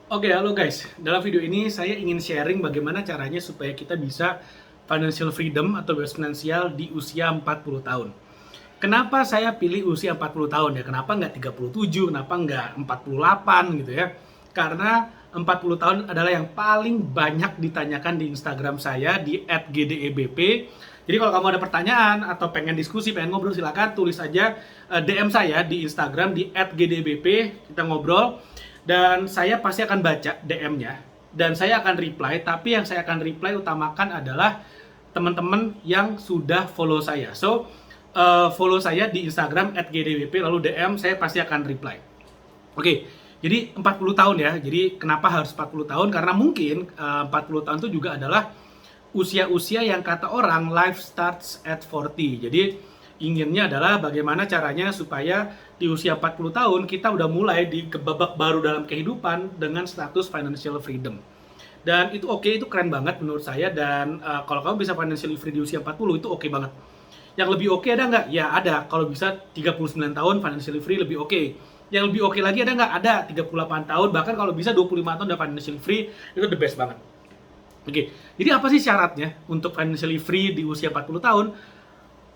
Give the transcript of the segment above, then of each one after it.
Oke, halo guys. Dalam video ini saya ingin sharing bagaimana caranya supaya kita bisa financial freedom atau bebas finansial di usia 40 tahun. Kenapa saya pilih usia 40 tahun ya? Kenapa nggak 37, kenapa nggak 48 gitu ya? Karena 40 tahun adalah yang paling banyak ditanyakan di Instagram saya di @gdebp. Jadi kalau kamu ada pertanyaan atau pengen diskusi, pengen ngobrol, silakan tulis aja DM saya di Instagram di @gdebp, kita ngobrol dan saya pasti akan baca DM-nya dan saya akan reply, tapi yang saya akan reply utamakan adalah teman-teman yang sudah follow saya. So, follow saya di Instagram @gdwp lalu DM, saya pasti akan reply. Oke, jadi 40 tahun ya. Jadi kenapa harus 40 tahun? Karena mungkin 40 tahun itu juga adalah usia-usia yang kata orang life starts at 40. Jadi inginnya adalah bagaimana caranya supaya di usia 40 tahun kita udah mulai di babak baru dalam kehidupan dengan status financial freedom. Dan itu oke, itu keren banget menurut saya. Dan kalau kamu bisa financially free di usia 40 itu oke banget. Yang lebih oke ada nggak? Ya ada. Kalau bisa 39 tahun financially free lebih oke. Yang lebih oke lagi ada nggak? Ada. 38 tahun, bahkan kalau bisa 25 tahun udah financially free, itu the best banget. Oke, jadi apa sih syaratnya untuk financially free di usia 40 tahun?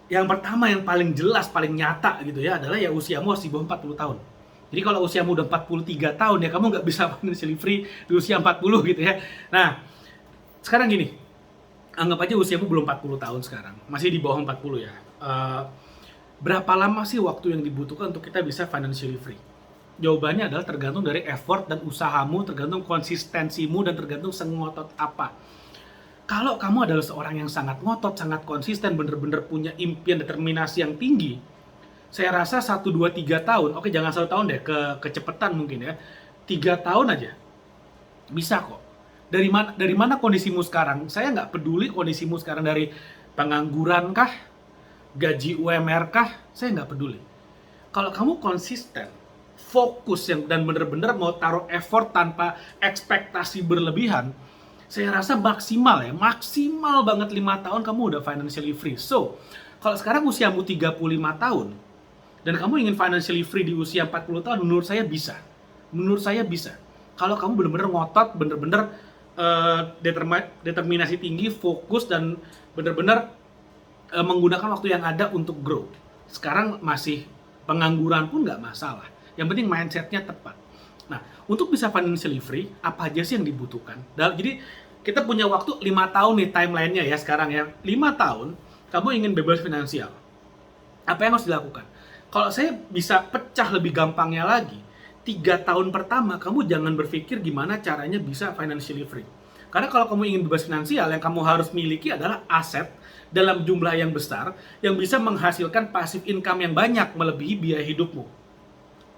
Yang pertama, yang paling jelas, paling nyata gitu ya, adalah ya usiamu harus di bawah 40 tahun. Jadi kalau usiamu udah 43 tahun ya kamu nggak bisa financially free di usia 40 gitu ya. Nah, sekarang gini, anggap aja usiamu belum 40 tahun sekarang, masih di bawah 40 ya. Berapa lama sih waktu yang dibutuhkan untuk kita bisa financially free? Jawabannya adalah tergantung dari effort dan usahamu, tergantung konsistensimu, dan tergantung sengotot apa. Kalau kamu adalah seorang yang sangat ngotot, sangat konsisten, bener-bener punya impian, determinasi yang tinggi, saya rasa 1, 2, 3 tahun, oke jangan 1 tahun deh, kecepatan mungkin ya, 3 tahun aja, bisa kok. Dari mana kondisimu sekarang? Saya nggak peduli kondisimu sekarang dari pengangguran kah, gaji UMR kah, saya nggak peduli. Kalau kamu konsisten, fokus dan bener-bener mau taruh effort tanpa ekspektasi berlebihan, saya rasa maksimal banget 5 tahun kamu udah financially free. So, kalau sekarang usiamu 35 tahun, dan kamu ingin financially free di usia 40 tahun, menurut saya bisa. Menurut saya bisa. Kalau kamu bener-bener ngotot, bener-bener determinasi tinggi, fokus, dan bener-bener menggunakan waktu yang ada untuk grow. Sekarang masih pengangguran pun nggak masalah. Yang penting mindsetnya tepat. Nah, untuk bisa financially free, apa aja sih yang dibutuhkan? Jadi, kita punya waktu 5 tahun nih timeline-nya ya sekarang ya. 5 tahun, kamu ingin bebas finansial. Apa yang harus dilakukan? Kalau saya bisa pecah lebih gampangnya lagi, 3 tahun pertama, kamu jangan berpikir gimana caranya bisa financially free. Karena kalau kamu ingin bebas finansial, yang kamu harus miliki adalah aset dalam jumlah yang besar, yang bisa menghasilkan passive income yang banyak, melebihi biaya hidupmu.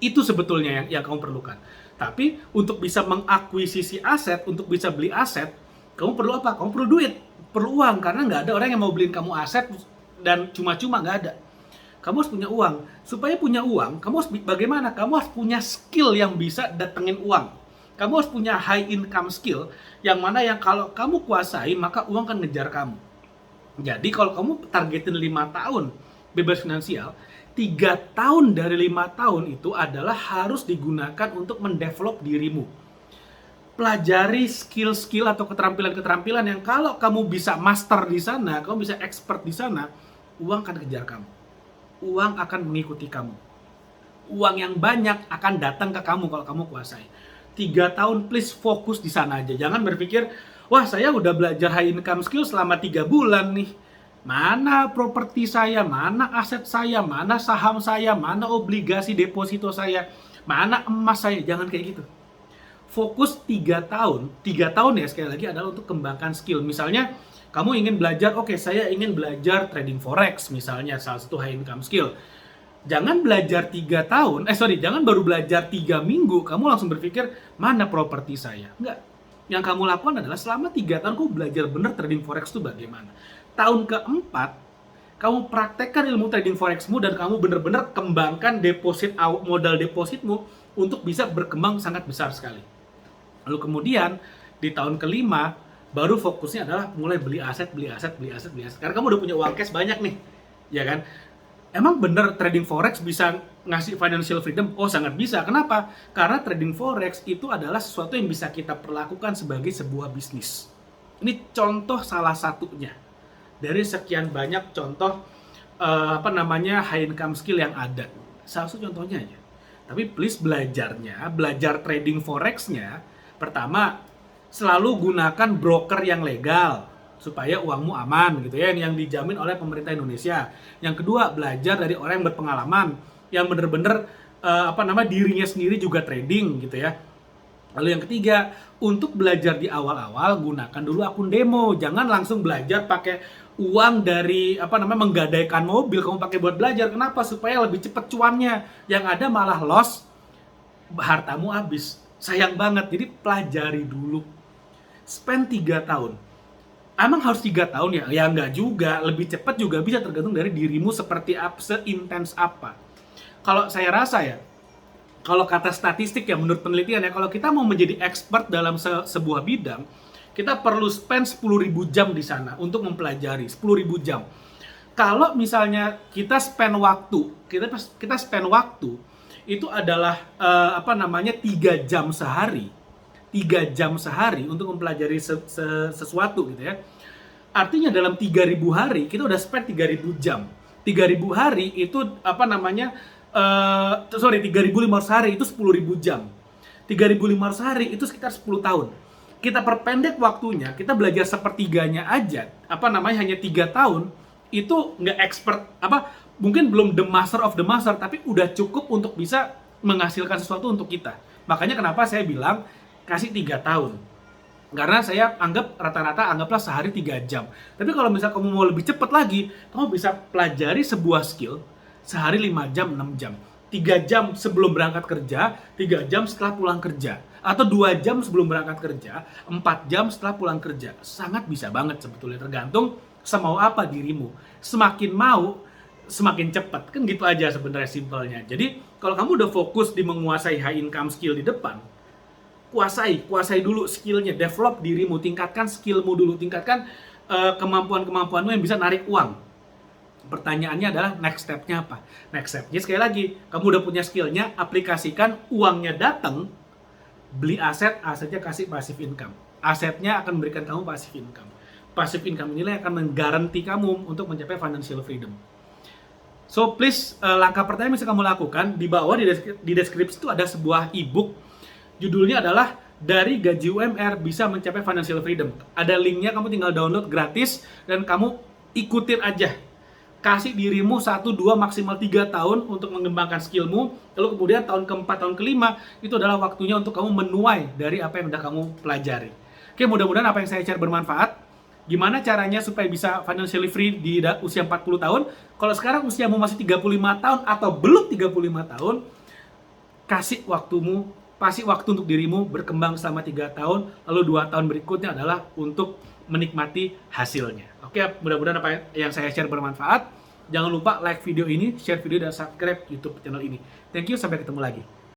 Itu sebetulnya yang kamu perlukan. Tapi untuk bisa mengakuisisi aset, untuk bisa beli aset, kamu perlu apa? Kamu perlu duit, perlu uang, karena nggak ada orang yang mau beliin kamu aset dan cuma-cuma, nggak ada. Kamu harus punya uang. Supaya punya uang, kamu harus bagaimana? Kamu harus punya skill yang bisa datengin uang. Kamu harus punya high income skill, yang mana yang kalau kamu kuasai, maka uang akan ngejar kamu. Jadi kalau kamu targetin 5 tahun bebas finansial, 3 tahun dari 5 tahun itu adalah harus digunakan untuk mendevelop dirimu. Pelajari skill-skill atau keterampilan-keterampilan yang kalau kamu bisa master di sana, kamu bisa expert di sana, uang akan kejar kamu. Uang akan mengikuti kamu. Uang yang banyak akan datang ke kamu kalau kamu kuasai. 3 tahun please fokus di sana aja. Jangan berpikir, wah saya udah belajar high income skill selama 3 bulan nih. Mana properti saya, mana aset saya, mana saham saya, mana obligasi deposito saya, mana emas saya. Jangan kayak gitu. Fokus 3 tahun ya sekali lagi adalah untuk kembangkan skill. Misalnya kamu ingin belajar, oke saya ingin belajar trading forex misalnya, salah satu high income skill. Jangan belajar 3 tahun, jangan baru belajar 3 minggu, kamu langsung berpikir, mana properti saya? Enggak. Yang kamu lakukan adalah selama 3 tahun kamu belajar benar trading forex itu bagaimana. Tahun keempat, kamu praktekkan ilmu trading forexmu dan kamu benar-benar kembangkan modal depositmu untuk bisa berkembang sangat besar sekali. Lalu kemudian di tahun kelima baru fokusnya adalah mulai beli aset. Karena kamu udah punya uang cash banyak nih, ya kan? Emang bener trading forex bisa ngasih financial freedom? Oh, sangat bisa. Kenapa? Karena trading forex itu adalah sesuatu yang bisa kita perlakukan sebagai sebuah bisnis. Ini contoh salah satunya dari sekian banyak contoh high income skill yang ada. Salah satu contohnya aja. Tapi please belajar trading forexnya. Pertama, selalu gunakan broker yang legal supaya uangmu aman gitu ya, yang dijamin oleh pemerintah Indonesia. Yang kedua, belajar dari orang yang berpengalaman, yang bener-bener dirinya sendiri juga trading gitu ya. Lalu yang ketiga, untuk belajar di awal-awal gunakan dulu akun demo. Jangan langsung belajar pakai uang dari menggadaikan mobil kamu pakai buat belajar. Kenapa? Supaya lebih cepat cuannya. Yang ada malah loss, hartamu habis. Sayang banget. Jadi pelajari dulu. Spend 3 tahun. Emang harus 3 tahun ya? Ya enggak juga, lebih cepat juga bisa, tergantung dari dirimu seperti apa, seintens apa. Kalau saya rasa ya, kalau kata statistik ya, menurut penelitian ya, kalau kita mau menjadi expert dalam sebuah bidang, kita perlu spend 10.000 jam di sana untuk mempelajari, 10.000 jam. Kalau misalnya kita spend waktu, kita spend waktu, itu adalah 3 jam sehari, 3 jam sehari untuk mempelajari sesuatu gitu ya. Artinya dalam 3.000 hari kita udah spend 3.000 jam. 3.000 hari itu 3.500 hari itu 10.000 jam. 3.500 hari itu sekitar 10 tahun. Kita perpendek waktunya, kita belajar sepertiganya aja, hanya 3 tahun, itu nggak expert, mungkin belum the master of the master, tapi udah cukup untuk bisa menghasilkan sesuatu untuk kita. Makanya kenapa saya bilang kasih 3 tahun. Karena saya anggap rata-rata anggaplah sehari 3 jam. Tapi kalau misalnya kamu mau lebih cepat lagi, kamu bisa pelajari sebuah skill sehari 5 jam, 6 jam. 3 jam sebelum berangkat kerja, 3 jam setelah pulang kerja. Atau 2 jam sebelum berangkat kerja, 4 jam setelah pulang kerja. Sangat bisa banget sebetulnya, tergantung semau apa dirimu. Semakin mau, semakin cepat. Kan gitu aja sebenarnya simpelnya. Jadi, kalau kamu udah fokus di menguasai high income skill di depan, kuasai dulu skillnya, develop dirimu, tingkatkan skillmu dulu, tingkatkan kemampuan-kemampuanmu yang bisa narik uang. Pertanyaannya adalah next step-nya apa? Next step-nya sekali lagi, kamu udah punya skillnya, aplikasikan, uangnya datang, beli aset, asetnya kasih passive income. Asetnya akan memberikan kamu passive income. Passive income inilah yang akan menggaranti kamu untuk mencapai financial freedom. So please, langkah pertama yang bisa kamu lakukan, di bawah di deskripsi itu ada sebuah ebook. Judulnya adalah Dari Gaji UMR Bisa Mencapai Financial Freedom. Ada linknya, kamu tinggal download gratis dan kamu ikutin aja. Kasih dirimu 1, 2, maksimal 3 tahun untuk mengembangkan skillmu. Lalu kemudian tahun keempat, tahun kelima, itu adalah waktunya untuk kamu menuai dari apa yang udah kamu pelajari. Oke, mudah-mudahan apa yang saya share bermanfaat. Gimana caranya supaya bisa financially free di usia 40 tahun? Kalau sekarang usiamu masih 35 tahun atau belum 35 tahun, kasih waktu untuk dirimu berkembang selama 3 tahun, lalu 2 tahun berikutnya adalah untuk menikmati hasilnya. Oke, mudah-mudahan apa yang saya share bermanfaat. Jangan lupa like video ini, share video, dan subscribe YouTube channel ini. Thank you, sampai ketemu lagi.